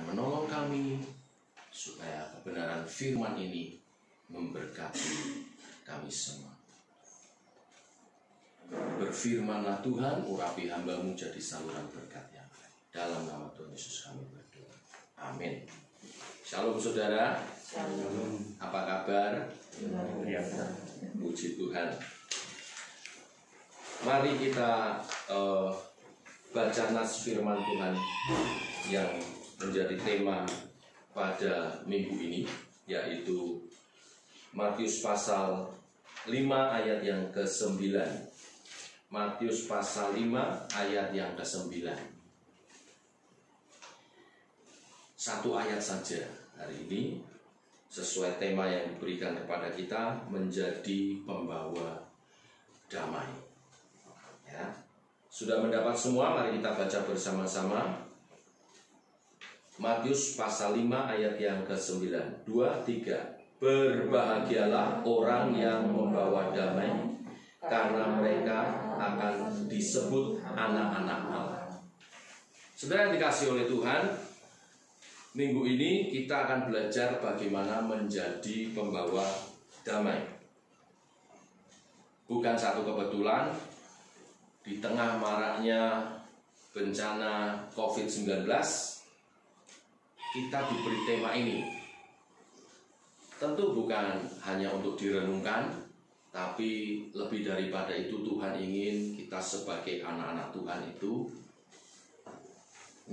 menolong kami supaya kebenaran firman ini memberkati kami semua. Berfirmanlah Tuhan, urapi hamba-Mu jadi saluran berkat yang baik. Dalam nama Tuhan Yesus kami berdoa. Amin. Shalom saudara. Shalom. Apa kabar? Ya. Puji Tuhan. Mari kita baca nas firman Tuhan yang menjadi tema pada minggu ini, yaitu Matius pasal 5 ayat yang ke-9. Matius pasal 5 ayat yang ke-9. Satu ayat saja hari ini, sesuai tema yang diberikan kepada kita, menjadi pembawa damai. Ya. Sudah mendapat semua? Mari kita baca bersama-sama. Matius pasal 5 ayat yang ke-9. 2, 3. Berbahagialah orang yang membawa damai, karena mereka akan disebut anak-anak Allah. Saudara yang dikasihi oleh Tuhan, minggu ini kita akan belajar bagaimana menjadi pembawa damai. Bukan satu kebetulan, di tengah maraknya bencana COVID-19, kita diberi tema ini. Tentu bukan hanya untuk direnungkan, tapi lebih daripada itu Tuhan ingin kita sebagai anak-anak Tuhan itu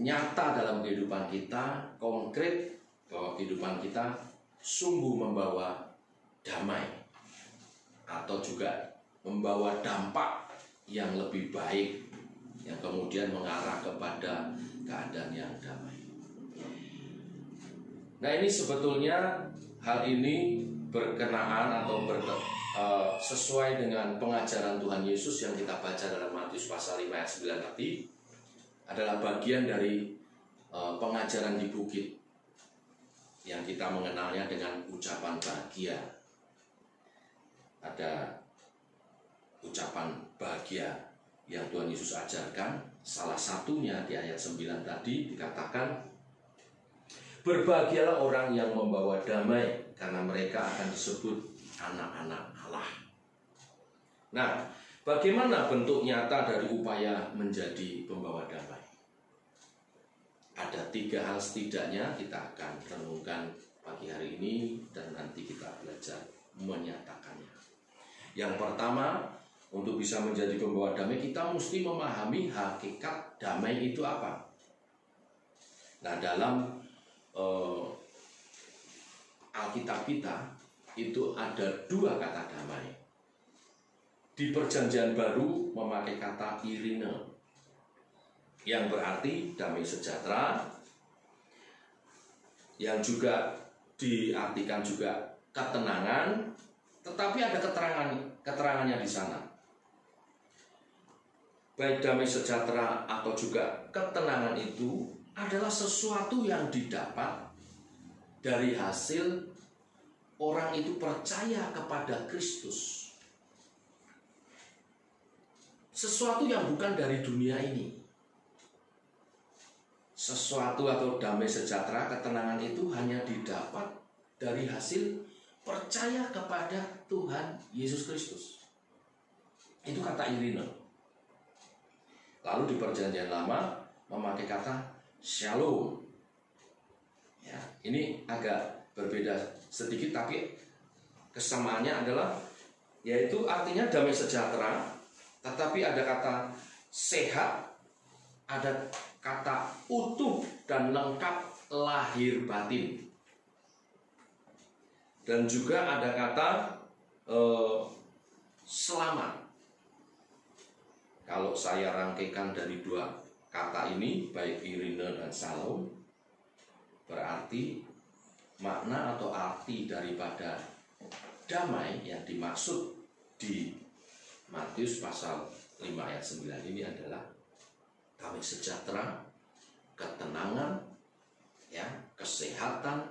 nyata dalam kehidupan kita, konkret bahwa kehidupan kita sungguh membawa damai atau juga membawa dampak yang lebih baik yang kemudian mengarah kepada keadaan yang damai. Nah, ini sebetulnya hal ini berkenaan atau sesuai dengan pengajaran Tuhan Yesus yang kita baca dalam Matius pasal 5 ayat 9 tadi, adalah bagian dari pengajaran di bukit yang kita mengenalnya dengan ucapan bahagia. Ada ucapan bahagia yang Tuhan Yesus ajarkan. Salah satunya di ayat 9 tadi dikatakan, berbahagialah orang yang membawa damai, karena mereka akan disebut anak-anak Allah. Nah, bagaimana bentuk nyata dari upaya menjadi pembawa damai? Ada 3 hal setidaknya kita akan renungkan pagi hari ini, dan nanti kita belajar menyatakannya. Yang pertama, untuk bisa menjadi pembawa damai, kita mesti memahami hakikat damai itu apa. Nah, dalam Alkitab kita itu ada 2 kata damai. Di Perjanjian Baru memakai kata irine, yang berarti damai sejahtera, yang juga diartikan juga ketenangan, tetapi ada keterangannya di sana. Baik damai sejahtera atau juga ketenangan itu adalah sesuatu yang didapat dari hasil orang itu percaya kepada Kristus. Sesuatu yang bukan dari dunia ini. Sesuatu atau damai sejahtera, ketenangan itu hanya didapat dari hasil percaya kepada Tuhan Yesus Kristus. Itu kata irine. Lalu di Perjanjian Lama memakai kata shalom. Ya, ini agak berbeda sedikit, tapi kesamaannya adalah yaitu artinya damai sejahtera, tetapi ada kata sehat, ada kata utuh dan lengkap lahir batin, dan juga ada kata selamat. Kalau saya rangkaikan dari 2 kata ini, baik irine dan shalom, berarti makna atau arti daripada damai yang dimaksud di Matius pasal 5 ayat 9 ini adalah damai sejahtera, ketenangan, ya, kesehatan,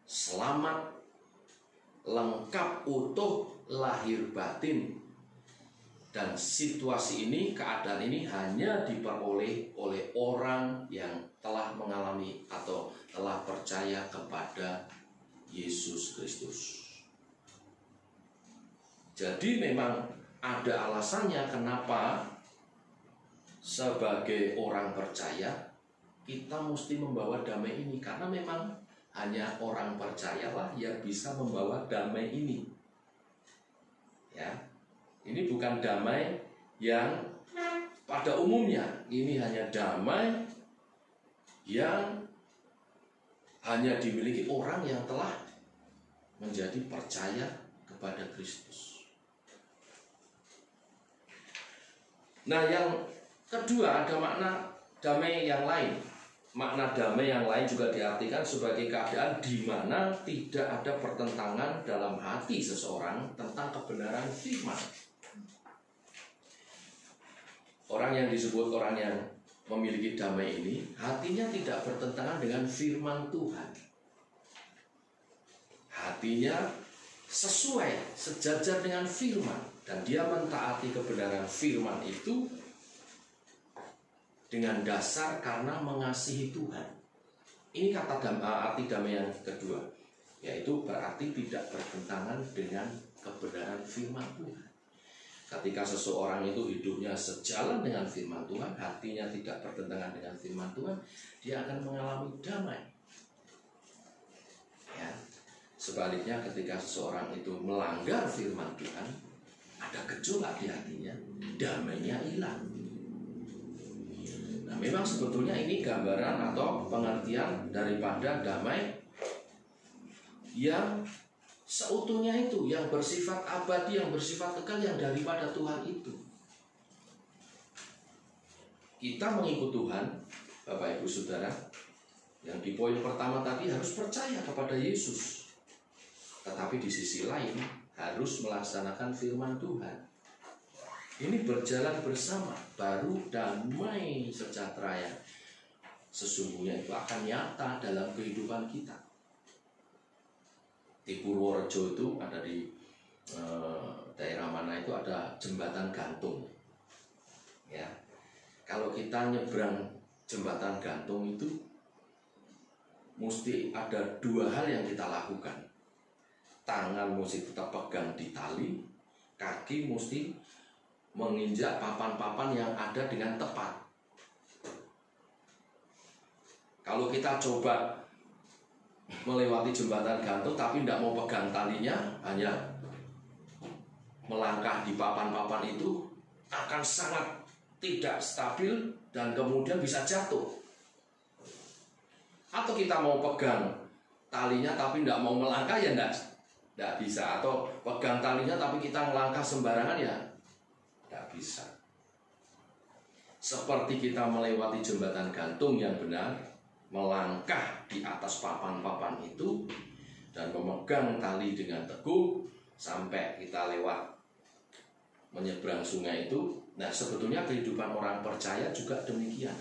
selamat, lengkap, utuh, lahir batin. Dan situasi ini, keadaan ini hanya diperoleh oleh orang yang telah mengalami atau telah percaya kepada Yesus Kristus. Jadi memang ada alasannya kenapa sebagai orang percaya kita mesti membawa damai ini, karena memang hanya orang percayalah yang bisa membawa damai ini. Ya, ini bukan damai yang pada umumnya, ini hanya damai yang hanya dimiliki orang yang telah menjadi percaya kepada Kristus. Nah, yang kedua ada makna damai yang lain. Makna damai yang lain juga diartikan sebagai keadaan di mana tidak ada pertentangan dalam hati seseorang tentang kebenaran firman. Orang yang disebut orang yang memiliki damai ini, hatinya tidak bertentangan dengan firman Tuhan. Hatinya sesuai, sejajar dengan firman, dan dia mentaati kebenaran firman itu dengan dasar karena mengasihi Tuhan. Ini kata arti damai yang kedua, yaitu berarti tidak bertentangan dengan kebenaran firman Tuhan. Ketika seseorang itu hidupnya sejalan dengan firman Tuhan, hatinya tidak bertentangan dengan firman Tuhan, dia akan mengalami damai. Ya. Sebaliknya ketika seseorang itu melanggar firman Tuhan, ada gejolak di hatinya, damainya hilang. Nah, memang sebetulnya ini gambaran atau pengertian daripada damai yang seutuhnya itu, yang bersifat abadi, yang bersifat kekal, yang daripada Tuhan itu. Kita mengikut Tuhan, Bapak Ibu Saudara, yang di poin pertama tadi harus percaya kepada Yesus. Tetapi di sisi lain harus melaksanakan firman Tuhan. Ini berjalan bersama, baru damai sejahtera yang sesungguhnya itu akan nyata dalam kehidupan kita. Di Purworejo itu ada di daerah mana itu ada jembatan gantung. Ya, kalau kita nyebrang jembatan gantung itu mesti ada dua hal yang kita lakukan. Tangan mesti tetap pegang di tali, kaki mesti menginjak papan-papan yang ada dengan tepat. Kalau kita coba melewati jembatan gantung tapi tidak mau pegang talinya, hanya melangkah di papan-papan itu, akan sangat tidak stabil dan kemudian bisa jatuh. Atau kita mau pegang talinya tapi tidak mau melangkah, ya tidak bisa. Atau pegang talinya tapi kita melangkah sembarangan, ya tidak bisa. Seperti kita melewati jembatan gantung yang benar, melangkah di atas papan-papan itu dan memegang tali dengan teguh sampai kita lewat menyeberang sungai itu. Nah, sebetulnya kehidupan orang percaya juga demikian.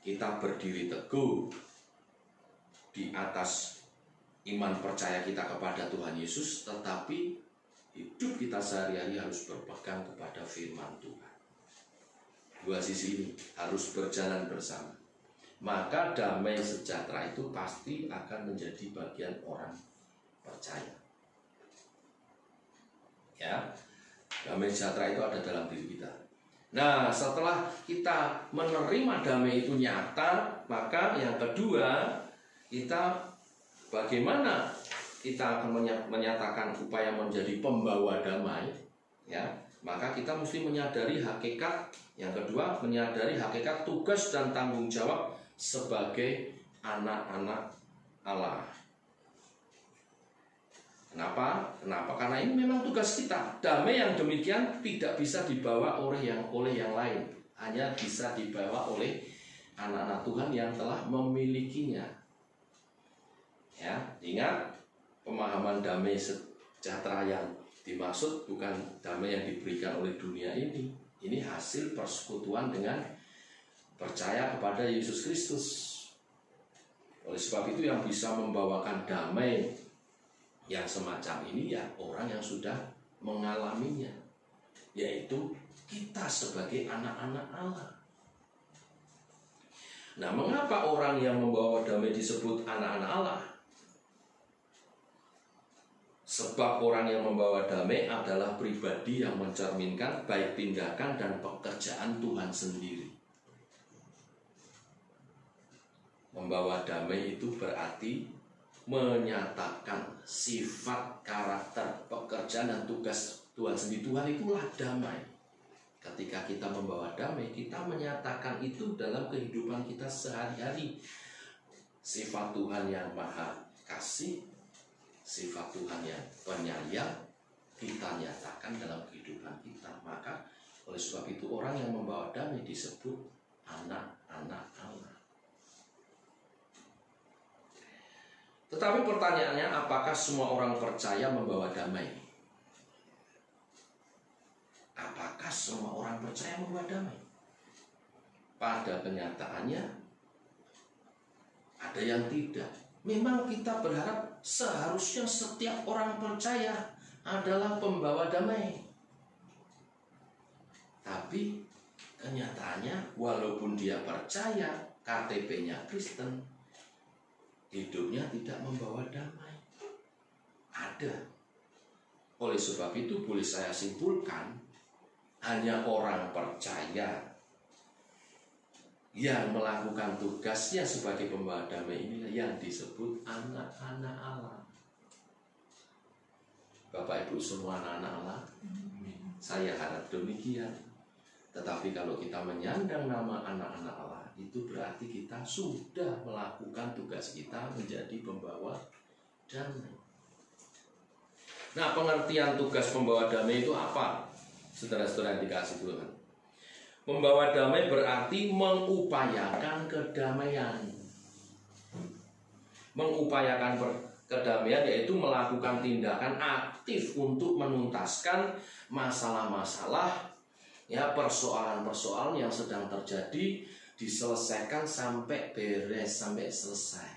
Kita berdiri teguh di atas iman percaya kita kepada Tuhan Yesus, tetapi hidup kita sehari-hari harus berpegang kepada firman Tuhan. Dua sisi ini harus berjalan bersama. Maka damai sejahtera itu pasti akan menjadi bagian orang percaya. Ya, damai sejahtera itu ada dalam diri kita. Nah, setelah kita menerima damai itu nyata, maka yang kedua, kita bagaimana kita akan menyatakan upaya menjadi pembawa damai, ya. Maka kita mesti menyadari hakikat. Yang kedua, menyadari hakikat tugas dan tanggung jawab sebagai anak-anak Allah. Kenapa? Karena ini memang tugas kita. Damai yang demikian tidak bisa dibawa oleh yang lain, hanya bisa dibawa oleh anak-anak Tuhan yang telah memilikinya. Ya, ingat, pemahaman damai sejahtera yang dimaksud bukan damai yang diberikan oleh dunia ini. Ini hasil persekutuan dengan percaya kepada Yesus Kristus. Oleh sebab itu yang bisa membawakan damai yang semacam ini ya orang yang sudah mengalaminya. yaitu kita sebagai anak-anak Allah. Nah, mengapa orang yang membawa damai disebut anak-anak Allah? Sebab orang yang membawa damai adalah pribadi yang mencerminkan baik tindakan dan pekerjaan Tuhan sendiri. Membawa damai itu berarti menyatakan sifat, karakter, pekerjaan dan tugas Tuhan sendiri. Tuhan itulah damai. Ketika kita membawa damai, kita menyatakan itu dalam kehidupan kita sehari-hari. Sifat Tuhan yang maha kasih, sifat Tuhan yang penyayang, kita nyatakan dalam kehidupan kita. Maka oleh sebab itu orang yang membawa damai disebut anak-anak Allah. Tetapi pertanyaannya, apakah semua orang percaya membawa damai? Apakah semua orang percaya membawa damai? Pada kenyataannya, ada yang tidak. Memang kita berharap seharusnya setiap orang percaya adalah pembawa damai. Tapi kenyataannya, walaupun dia percaya, KTP-nya Kristen, hidupnya tidak membawa damai. Ada. Oleh sebab itu boleh saya simpulkan, hanya orang percaya yang melakukan tugasnya sebagai pembawa damai inilah yang disebut anak-anak Allah. Bapak Ibu semua anak-anak Allah, saya harap demikian. Tetapi kalau kita menyandang nama anak-anak Allah, itu berarti kita sudah melakukan tugas kita menjadi pembawa damai. Nah, pengertian tugas pembawa damai itu apa? Saudara-saudara yang dikasihi Tuhan, membawa damai berarti mengupayakan kedamaian. Mengupayakan kedamaian yaitu melakukan tindakan aktif untuk menuntaskan masalah-masalah, ya, persoalan-persoalan yang sedang terjadi, diselesaikan sampai beres, sampai selesai.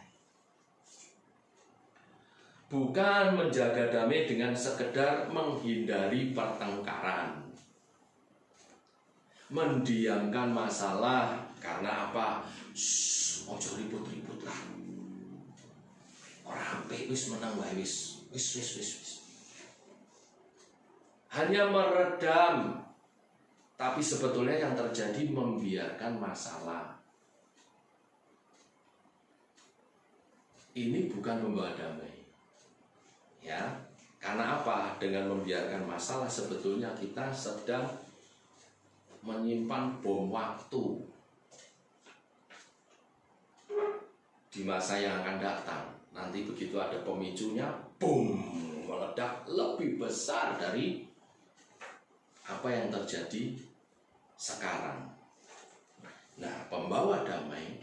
Bukan menjaga damai dengan sekedar menghindari pertengkaran, mendiamkan masalah karena apa? Ojo ribut-ribut lah. Orang sampai wis menang wae wis. Hanya meredam, tapi sebetulnya yang terjadi membiarkan masalah. Ini bukan membawa damai. Ya, karena apa? Dengan membiarkan masalah sebetulnya kita sedang menyimpan bom waktu di masa yang akan datang. Nanti begitu ada pemicunya, boom, meledak lebih besar dari apa yang terjadi sekarang. Nah, pembawa damai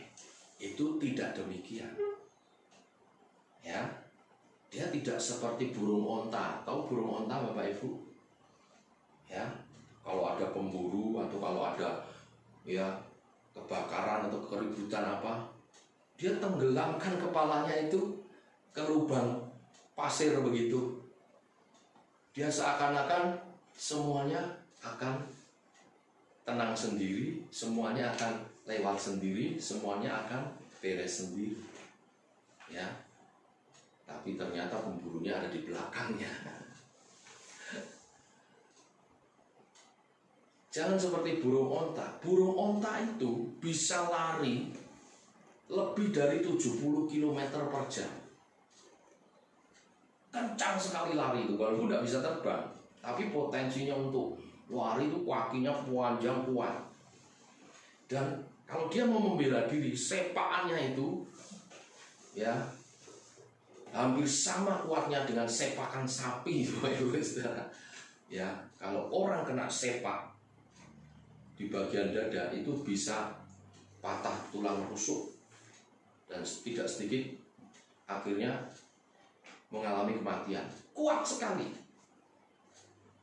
itu tidak demikian. Ya, dia tidak seperti burung onta. Tahu burung onta, Bapak Ibu? Ya, kalau ada pemburu atau kalau ada, ya, kebakaran atau keributan apa, dia tenggelamkan kepalanya itu ke lubang pasir begitu. Dia seakan-akan semuanya akan tenang sendiri, semuanya akan lewat sendiri, semuanya akan beres sendiri. Ya, tapi ternyata pemburunya ada di belakangnya. Jangan seperti burung onta. Burung onta itu bisa lari lebih dari 70 km per jam. Kencang sekali lari itu, walaupun tidak bisa terbang. Tapi potensinya untuk lari itu kakinya panjang kuat. Dan kalau dia mau membela diri, sepakannya itu, ya, hampir sama kuatnya dengan sepakan sapi. Ya, kalau orang kena sepak di bagian dada itu bisa patah tulang rusuk dan tidak sedikit akhirnya mengalami kematian. Kuat sekali.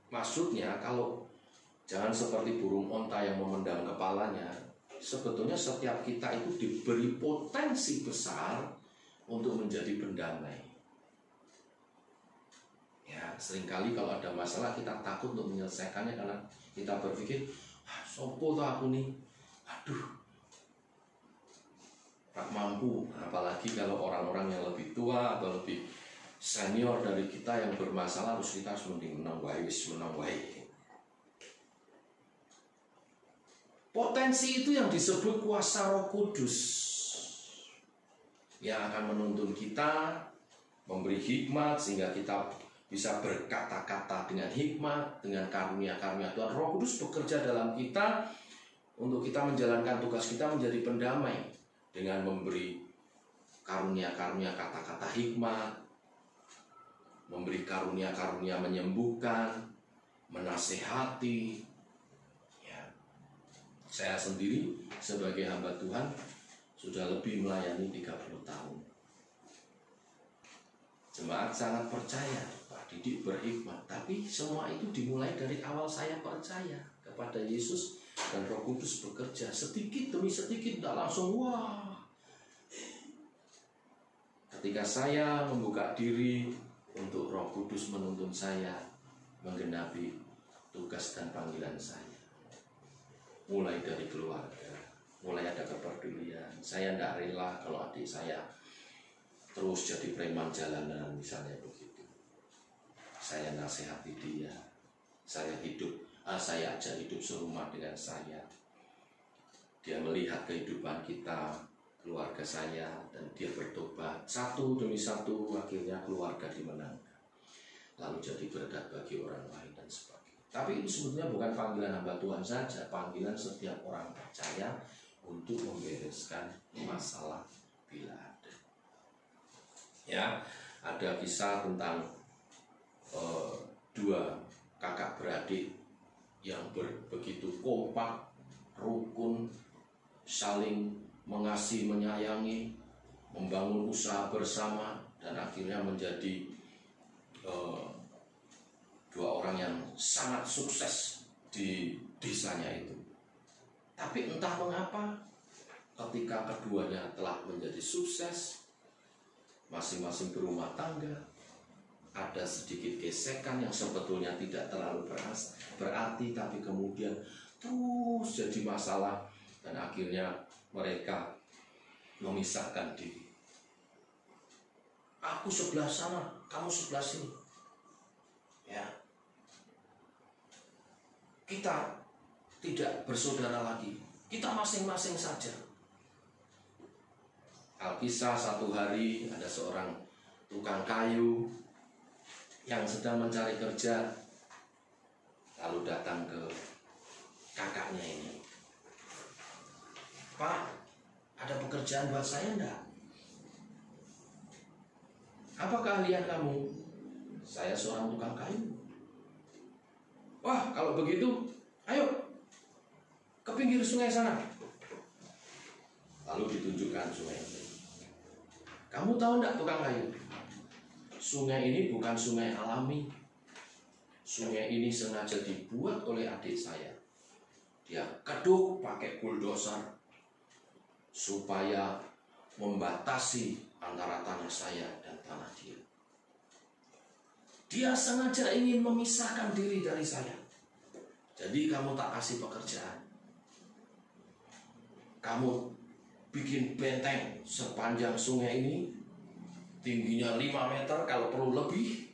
Maksudnya kalau jangan seperti burung onta yang memendam kepalanya, sebetulnya setiap kita itu diberi potensi besar untuk menjadi pendamai. Ya, seringkali kalau ada masalah kita takut untuk menyelesaikannya karena kita berpikir, sopo tuh aku nih, aduh, tak mampu. Apalagi kalau orang-orang yang lebih tua atau lebih senior dari kita yang bermasalah, terus kita harus mending menang wae. Potensi itu yang disebut kuasa Roh Kudus yang akan menuntun kita, memberi hikmat sehingga kita bisa berkata-kata dengan hikmat, dengan karunia-karunia Tuhan. Roh Kudus bekerja dalam kita untuk kita menjalankan tugas kita menjadi pendamai dengan memberi karunia-karunia kata-kata hikmat, memberi karunia-karunia menyembuhkan, menasehati. Saya sendiri sebagai hamba Tuhan sudah lebih melayani 30 tahun. Jemaat sangat percaya, Pak Didik berhikmat. Tapi semua itu dimulai dari awal saya percaya kepada Yesus dan Roh Kudus bekerja sedikit demi sedikit, tidak langsung wah. Ketika saya membuka diri untuk Roh Kudus menuntun saya menggenapi tugas dan panggilan saya. Mulai dari keluarga, mulai ada kepedulian. Saya tidak rela kalau adik saya terus jadi preman jalanan misalnya begitu. Saya nasihati dia, saya ajak hidup serumah dengan saya. Dia melihat kehidupan kita, keluarga saya, dan dia bertobat satu demi satu. Akhirnya keluarga dimenangkan, lalu jadi berkat bagi orang lain dan sebagainya. Tapi itu sebetulnya bukan panggilan hamba Tuhan saja, panggilan setiap orang percaya untuk membereskan masalah bila ada. Ya, ada kisah tentang dua kakak beradik yang begitu kompak, rukun, saling mengasihi, menyayangi, membangun usaha bersama, dan akhirnya menjadi dua orang yang sangat sukses di desanya itu. Tapi entah mengapa ketika keduanya telah menjadi sukses, masing-masing berumah tangga, ada sedikit gesekan yang sebetulnya tidak terlalu berarti, tapi kemudian terus jadi masalah dan akhirnya mereka memisahkan diri. Aku sebelah sana, kamu sebelah sini. Ya. Kita tidak bersaudara lagi. Kita masing-masing saja. Alkisah satu hari ada seorang tukang kayu yang sedang mencari kerja, lalu datang ke kakaknya ini. Pak, ada pekerjaan buat saya enggak? Apa keahlian kamu? Saya seorang tukang kayu. Wah, kalau begitu, ayo ke pinggir sungai sana. Lalu ditunjukkan sungai ini. Kamu tahu enggak tukang kayu? Sungai ini bukan sungai alami. Sungai ini sengaja dibuat oleh adik saya. Dia keduk pakai bulldozer supaya membatasi antara tanah saya dan tanah dia. Dia sengaja ingin memisahkan diri dari saya. Jadi kamu tak kasih pekerjaan. Kamu bikin benteng sepanjang sungai ini, tingginya 5 meter kalau perlu lebih.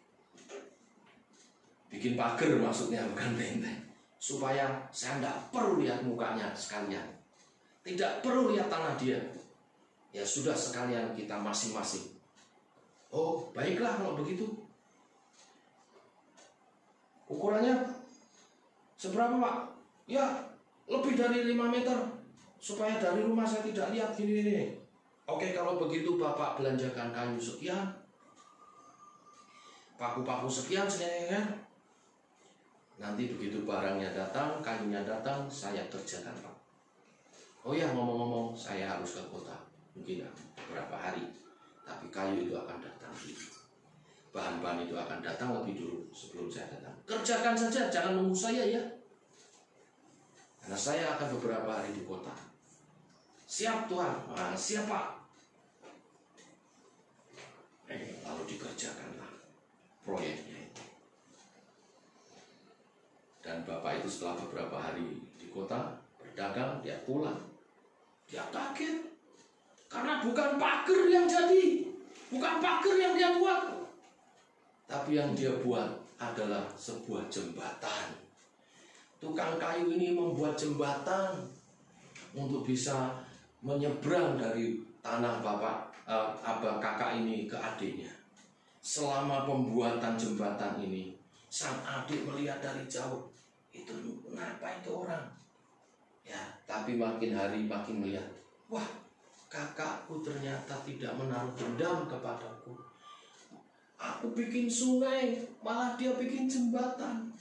Bikin pagar maksudnya, bukan benteng. Supaya saya tidak perlu lihat mukanya sekalian. Tidak perlu lihat tanah dia. Ya sudah, sekalian kita masing-masing. Oh, baiklah kalau begitu. Ukurannya seberapa, Pak? Ya, lebih dari 5 meter. Supaya dari rumah saya tidak lihat gini. Oke, kalau begitu Bapak belanjakan kayu sekian, paku-paku sekian, kan? Nanti begitu barangnya datang, kayunya datang, saya kerjakan, Pak. Oh ya, ngomong-ngomong, saya harus ke kota. Mungkin beberapa hari. Tapi kayu itu akan datang dulu. Bahan-bahan itu akan datang lebih dulu sebelum saya datang. Kerjakan saja, jangan nunggu saya ya. Karena saya akan beberapa hari di kota. Siap Tuhan, siap Pak. Lalu dikerjakanlah proyeknya itu. Dan bapak itu setelah beberapa hari di kota berdagang, dia pulang. Dia kaget. Karena bukan pagar yang jadi, bukan pagar yang dia buat. Tapi yang dia buat adalah sebuah jembatan. Tukang kayu ini membuat jembatan untuk bisa menyeberang dari tanah abang kakak ini ke adiknya. Selama pembuatan jembatan ini, sang adik melihat dari jauh, itu kenapa itu orang? Ya, tapi makin hari makin melihat, wah, kakakku ternyata tidak menaruh dendam kepadaku. Aku bikin sungai, malah dia bikin jembatan.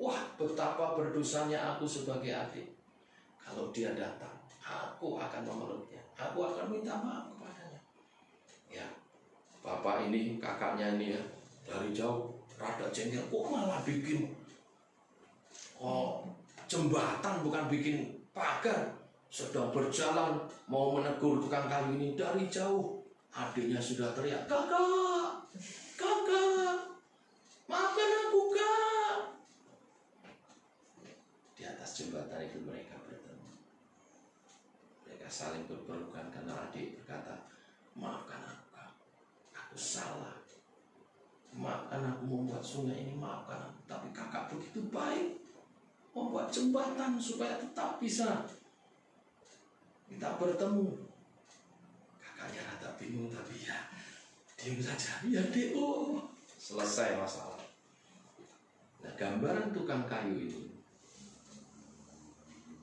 Wah, betapa berdosanya aku sebagai adik. Kalau dia datang, aku akan memeluknya. Aku akan minta maaf kepadanya. Ya, bapak ini, kakaknya ini ya, dari jauh rada jengkel. Kok malah bikin jembatan, bukan bikin pagar. Sedang berjalan mau menegur tukang kayu ini, dari jauh adiknya sudah teriak, kakak, kakak, maafkan aku, kak. Di atas jembatan itu mereka bertemu. Mereka saling berpelukan karena adik berkata, maafkan aku, kak, aku salah. Maafkan aku membuat sungai ini, maafkan aku. Tapi kakak begitu baik, membuat jembatan supaya tetap bisa kita bertemu. Kakaknya rada bingung, tapi ya diam saja. Ya dek, selesai masalah. Nah, gambaran tukang kayu ini,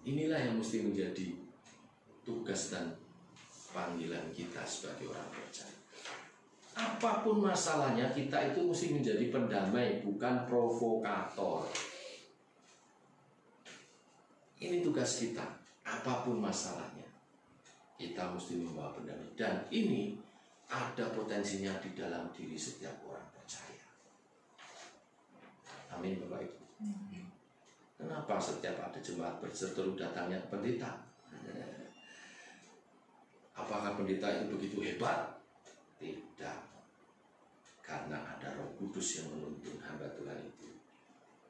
inilah yang mesti menjadi tugas dan panggilan kita sebagai orang percaya. Apapun masalahnya, kita itu mesti menjadi pendamai, bukan provokator. Ini tugas kita. Apapun masalahnya, kita mesti membawa pendamai. Dan ini ada potensinya di dalam diri setiap orang percaya. Amin, Bapak Ibu. Kenapa setiap ada jemaat berseteru datangnya ke pendeta? Apakah pendeta itu begitu hebat? Tidak. Karena ada Roh Kudus yang menuntun hamba Tuhan itu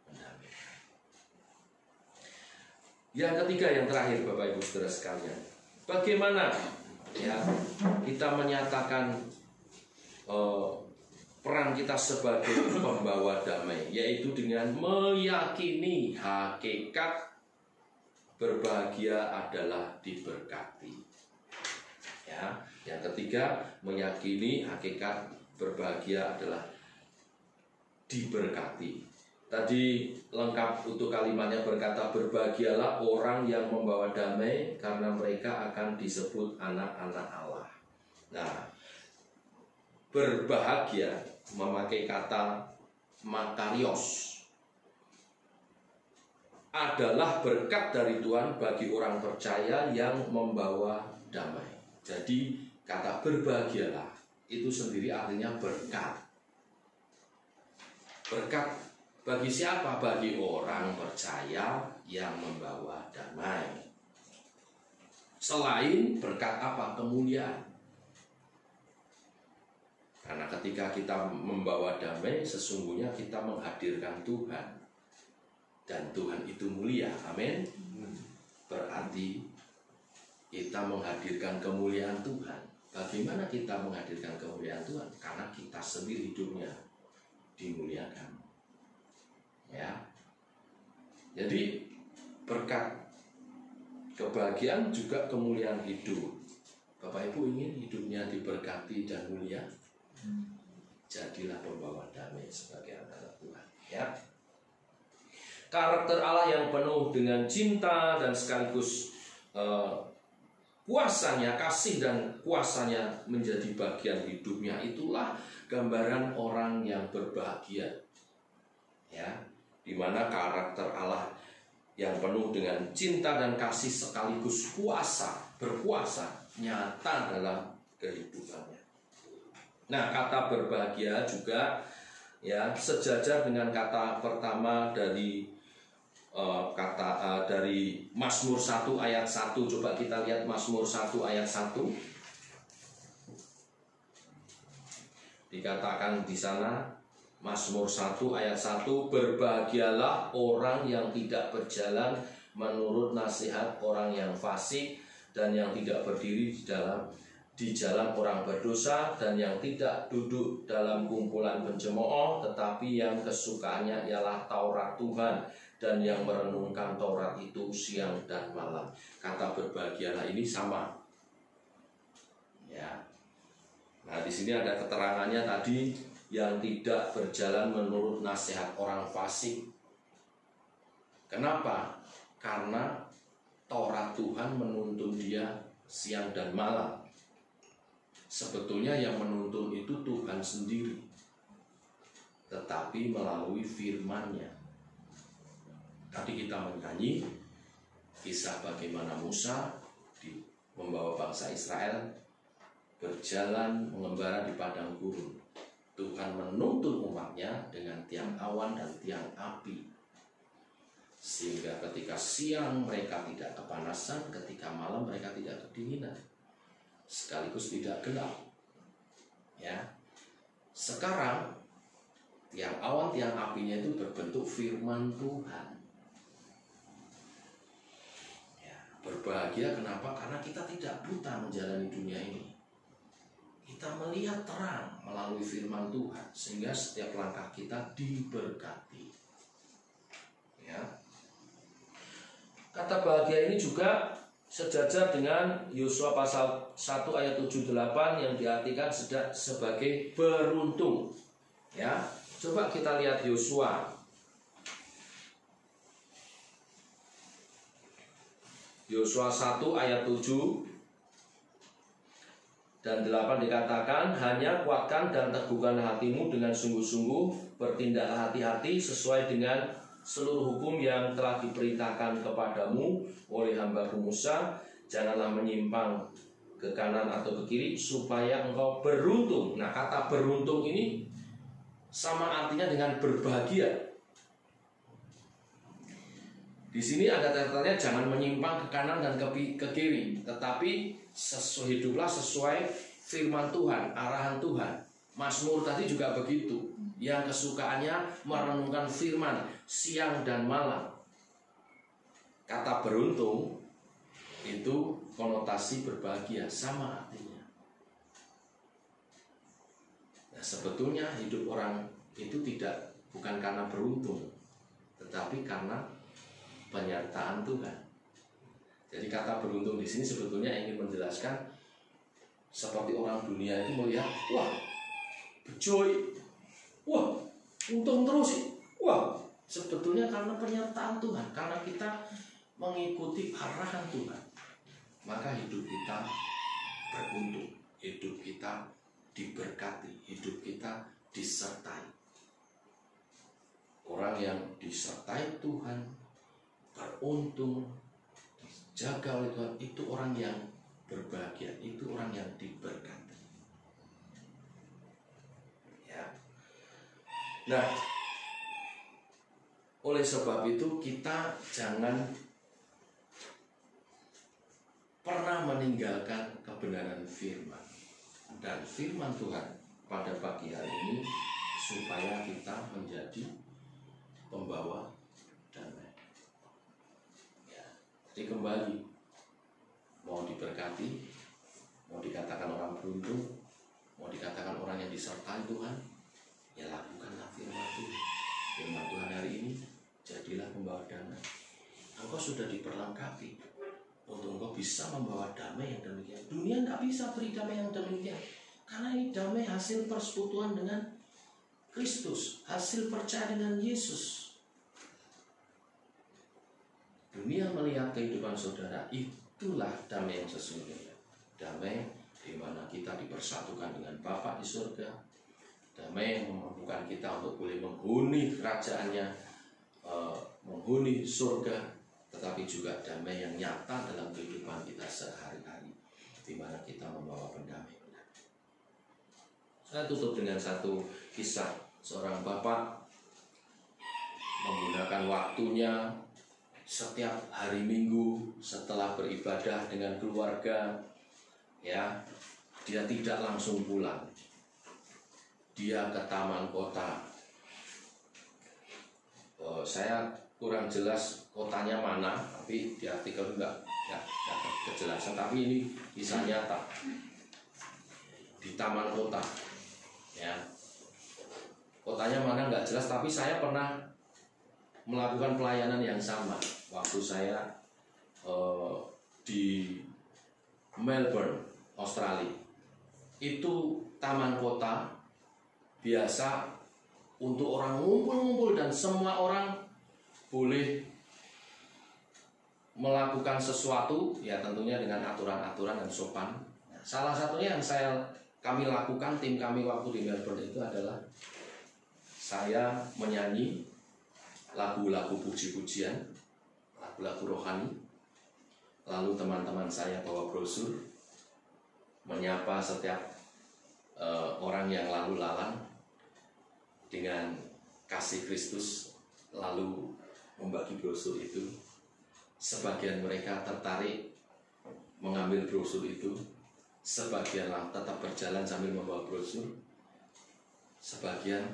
mendamaikan. Yang ketiga, yang terakhir, Bapak Ibu Saudara sekalian, bagaimana ya kita menyatakan peran kita sebagai pembawa damai, yaitu dengan meyakini hakikat berbahagia adalah diberkati. Ya, yang ketiga, meyakini hakikat berbahagia adalah diberkati. Tadi lengkap untuk kalimatnya berkata, berbahagialah orang yang membawa damai karena mereka akan disebut anak-anak Allah. Nah, berbahagia memakai kata makarios adalah berkat dari Tuhan bagi orang percaya yang membawa damai. Jadi kata berbahagialah itu sendiri artinya berkat. Berkat bagi siapa? Bagi orang percaya yang membawa damai. Selain berkat apa? Kemuliaan. Karena ketika kita membawa damai, sesungguhnya kita menghadirkan Tuhan. Dan Tuhan itu mulia. Amin. Berarti kita menghadirkan kemuliaan Tuhan. Bagaimana kita menghadirkan kemuliaan Tuhan? Karena kita sendiri hidupnya dimuliakan. Ya. Jadi berkat kebahagiaan juga kemuliaan hidup. Bapak Ibu ingin hidupnya diberkati dan mulia? Jadilah pembawa damai sebagai anak Tuhan. Ya. Karakter Allah yang penuh dengan cinta dan sekaligus kuasanya, kasih dan kuasanya menjadi bagian hidupnya, itulah gambaran orang yang berbahagia. Ya, di mana karakter Allah yang penuh dengan cinta dan kasih sekaligus kuasa, berkuasa nyata dalam kehidupannya. Nah, kata berbahagia juga ya sejajar dengan kata pertama dari dari Mazmur 1 ayat 1. Coba kita lihat Mazmur 1 ayat 1. Dikatakan di sana, Mazmur 1 ayat 1, berbahagialah orang yang tidak berjalan menurut nasihat orang yang fasik, dan yang tidak berdiri di jalan orang berdosa, dan yang tidak duduk dalam kumpulan pencemooh, tetapi yang kesukaannya ialah Taurat Tuhan, dan yang merenungkan Taurat itu siang dan malam. Kata berbahagialah ini sama. Ya. Nah, di sini ada keterangannya tadi, yang tidak berjalan menurut nasihat orang fasik. Kenapa? Karena Taurat Tuhan menuntun dia siang dan malam. Sebetulnya yang menuntun itu Tuhan sendiri, tetapi melalui firman-Nya. Tadi kita menyanyi kisah bagaimana Musa membawa bangsa Israel berjalan mengembara di padang gurun. Tuhan menuntun umatnya dengan tiang awan dan tiang api, sehingga ketika siang mereka tidak kepanasan, ketika malam mereka tidak kedinginan, sekaligus tidak gelap. Ya, sekarang tiang awan, tiang apinya itu berbentuk firman Tuhan. Ya, berbahagia kenapa? Karena kita tidak buta menjalani dunia ini. Kita melihat terang melalui firman Tuhan, sehingga setiap langkah kita diberkati. Ya. Kata bahagia ini juga sejajar dengan Yosua pasal 1 ayat 7-8 yang diartikan sebagai beruntung. Ya, coba kita lihat Yosua. Yosua 1 ayat 7 dan 8 dikatakan, hanya kuatkan dan teguhkan hatimu dengan sungguh-sungguh, bertindaklah hati-hati sesuai dengan seluruh hukum yang telah diperintahkan kepadamu oleh hamba-Ku Musa. Janganlah menyimpang ke kanan atau ke kiri, supaya engkau beruntung. Nah, kata beruntung ini sama artinya dengan berbahagia. Di sini ada catatannya, jangan menyimpang ke kanan dan ke kiri, tetapi hiduplah sesuai firman Tuhan, arahan Tuhan. Mazmur tadi juga begitu, yang kesukaannya merenungkan firman siang dan malam. Kata beruntung itu konotasi berbahagia, sama artinya. Nah, sebetulnya hidup orang itu bukan karena beruntung, tetapi karena penyertaan Tuhan. Jadi kata beruntung di sini sebetulnya ingin menjelaskan seperti orang dunia itu melihat, wah, bejoy, wah, untung terus, wah, sebetulnya karena penyertaan Tuhan, karena kita mengikuti arahan Tuhan, maka hidup kita beruntung, hidup kita diberkati, hidup kita disertai. Orang yang disertai Tuhan, beruntung, dijaga oleh Tuhan, itu orang yang berbahagia, itu orang yang diberkati. Ya. Nah, oleh sebab itu kita jangan pernah meninggalkan kebenaran firman dan firman Tuhan pada pagi hari ini, supaya kita menjadi pembawa damai. Jadi kembali, mau diberkati, mau dikatakan orang beruntung, mau dikatakan orang yang disertai Tuhan, ya lakukanlah firman Tuhan. Firman Tuhan hari ini, jadilah pembawa damai. Engkau sudah diperlengkapi untuk engkau bisa membawa damai yang demikian. Dunia nggak bisa beri damai yang demikian, karena ini damai hasil persekutuan dengan Kristus, hasil percaya dengan Yesus. Dunia melihat kehidupan saudara, itulah damai yang sesungguhnya. Damai di mana kita dipersatukan dengan Bapa di surga. Damai yang memampukan kita untuk boleh menghuni kerajaannya, menghuni surga. Tetapi juga damai yang nyata dalam kehidupan kita sehari-hari, di mana kita membawa pendamaian. Saya tutup dengan satu kisah seorang bapak menggunakan waktunya setiap hari Minggu setelah beribadah dengan keluarga, ya, dia tidak langsung pulang. Dia ke taman kota Saya kurang jelas kotanya mana, tapi di artikel enggak kejelasan. Tapi ini kisah nyata di taman kota, ya. Kotanya mana nggak jelas, tapi saya pernah melakukan pelayanan yang sama waktu saya di Melbourne, Australia. Itu taman kota biasa untuk orang ngumpul-ngumpul dan semua orang boleh melakukan sesuatu, ya tentunya dengan aturan-aturan dan sopan. Nah, salah satunya yang kami lakukan, tim kami waktu di Melbourne itu adalah saya menyanyi lagu-lagu puji-pujian, lagu-lagu rohani. Lalu teman-teman saya bawa brosur, menyapa setiap orang yang lalu lalang dengan kasih Kristus, lalu membagi brosur itu. Sebagian mereka tertarik mengambil brosur itu, sebagian tetap berjalan sambil membawa brosur, sebagian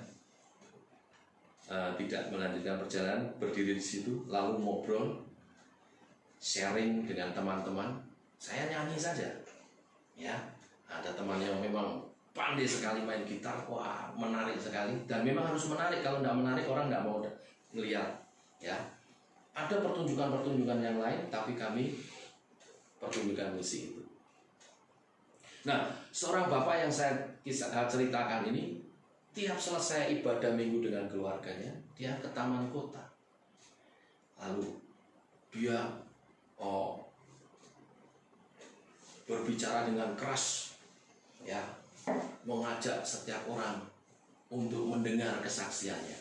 tidak melanjutkan perjalanan, berdiri di situ lalu ngobrol, sharing dengan teman-teman. Saya nyanyi saja, ya. Ada teman yang memang pandai sekali main gitar, wah menarik sekali, dan memang harus menarik. Kalau tidak menarik orang nggak mau melihat, ya. Ada pertunjukan-pertunjukan yang lain, tapi kami pertunjukan musik itu. Nah, seorang bapak yang saya ceritakan ini, tiap selesai ibadah minggu dengan keluarganya, dia ke taman kota. Lalu dia berbicara dengan keras, ya, mengajak setiap orang untuk mendengar kesaksiannya.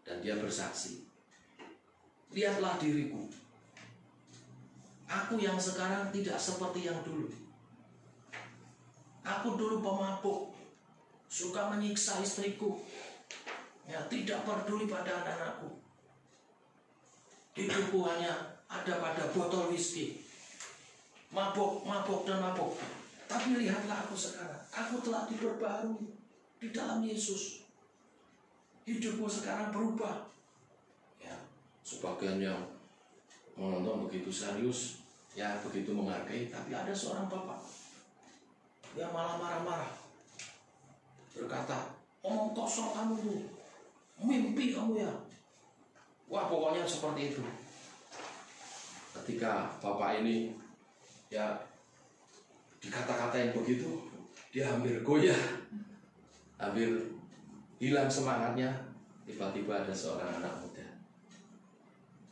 Dan dia bersaksi, lihatlah diriku, aku yang sekarang tidak seperti yang dulu. Aku dulu pemabuk, suka menyiksa istriku, ya, tidak peduli pada anak-anakku. Hidupku hanya ada pada botol whisky, mabuk dan mabuk. Tapi lihatlah aku sekarang, aku telah diperbarui di dalam Yesus. Hidupku sekarang berubah. Ya, sebagian yang menonton begitu serius, ya begitu menghargai. Tapi ada seorang bapak yang malah marah-marah, berkata, omong kosong kamu tuh, mimpi kamu ya. Wah, pokoknya seperti itu. Ketika bapak ini ya dikata-katain begitu, dia hampir goyah, hampir hilang semangatnya. Tiba-tiba ada seorang anak muda,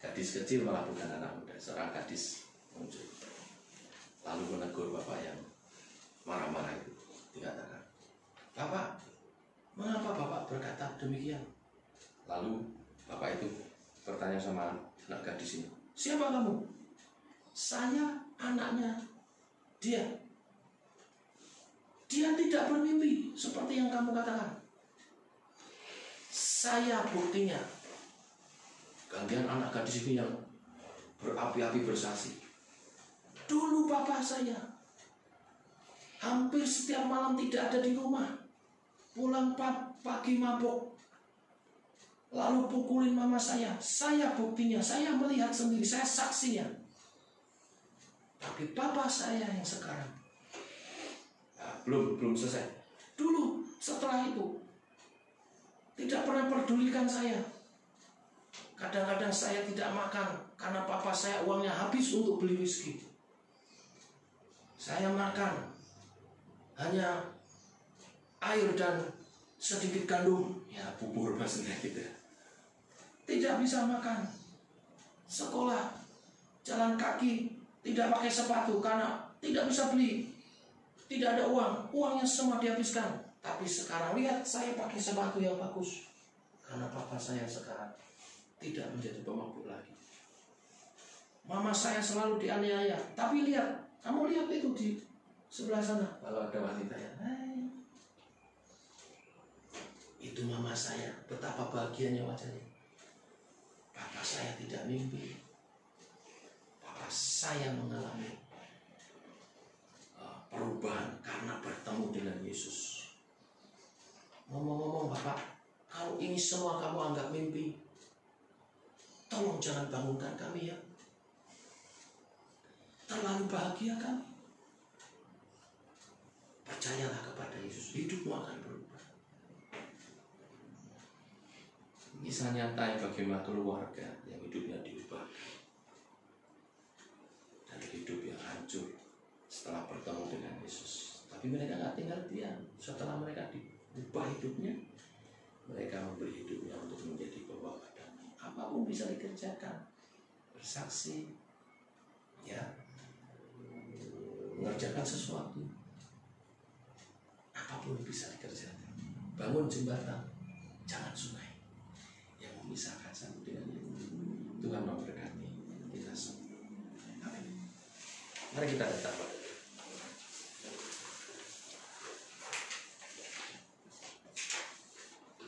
gadis kecil, malah bukan anak muda, seorang gadis muncul, lalu menegur bapak yang marah-marah itu. Dikatakan, Bapak, mengapa Bapak berkata demikian? Lalu bapak itu bertanya sama anak gadis ini, siapa kamu? Saya anaknya dia. Dia tidak bermimpi seperti yang kamu katakan. Saya buktinya. Gantian anak gadis ini yang berapi-api bersaksi. Dulu bapak saya hampir setiap malam tidak ada di rumah. Pulang pagi mabuk, lalu pukulin mama saya. Saya buktinya, saya melihat sendiri, saya saksinya. Tapi bapak saya yang sekarang, belum selesai. Dulu setelah itu tidak pernah pedulikan saya. Kadang-kadang saya tidak makan karena papa saya uangnya habis untuk beli whisky. Saya makan hanya air dan sedikit gandum, ya bubur maksudnya gitu. Tidak bisa makan. Sekolah jalan kaki, tidak pakai sepatu karena tidak bisa beli. Tidak ada uang, uangnya semua dihabiskan. Tapi sekarang lihat, saya pakai sepatu yang bagus karena papa saya sekarang tidak menjadi pemabuk lagi. Mama saya selalu dianiaya. Tapi lihat, kamu lihat itu di sebelah sana, kalau ada wanita ya, itu mama saya, betapa bahagianya wajahnya. Papa saya tidak mimpi. Papa saya mengalami perubahan karena bertemu dengan Yesus. Ngomong-ngomong Bapak, kalau ini semua kamu anggap mimpi, Tolong jangan bangunkan kami ya. Terlalu bahagia kami. Percayalah kepada Yesus, hidupmu akan berubah. Kisah nyata yang bagaimana keluarga yang hidupnya diubah dari hidup yang hancur setelah bertemu dengan Yesus. Tapi mereka nggak tinggal diam. Setelah mereka diubah hidupnya, mereka memberi hidupnya untuk menjadi pembawa damai. Apapun bisa dikerjakan, bersaksi, ya, mengerjakan sesuatu, apapun bisa dikerjakan. Bangun jembatan, jangan sungai yang memisahkan satu dengan yang lain. Tuhan memberkati kita semua. Amin. Mari kita tetap pada Dia.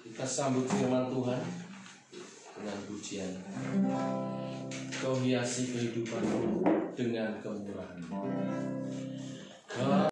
Kita sambut firman Tuhan dengan pujian. Kau hiasi kehidupanku dengan kemurahan.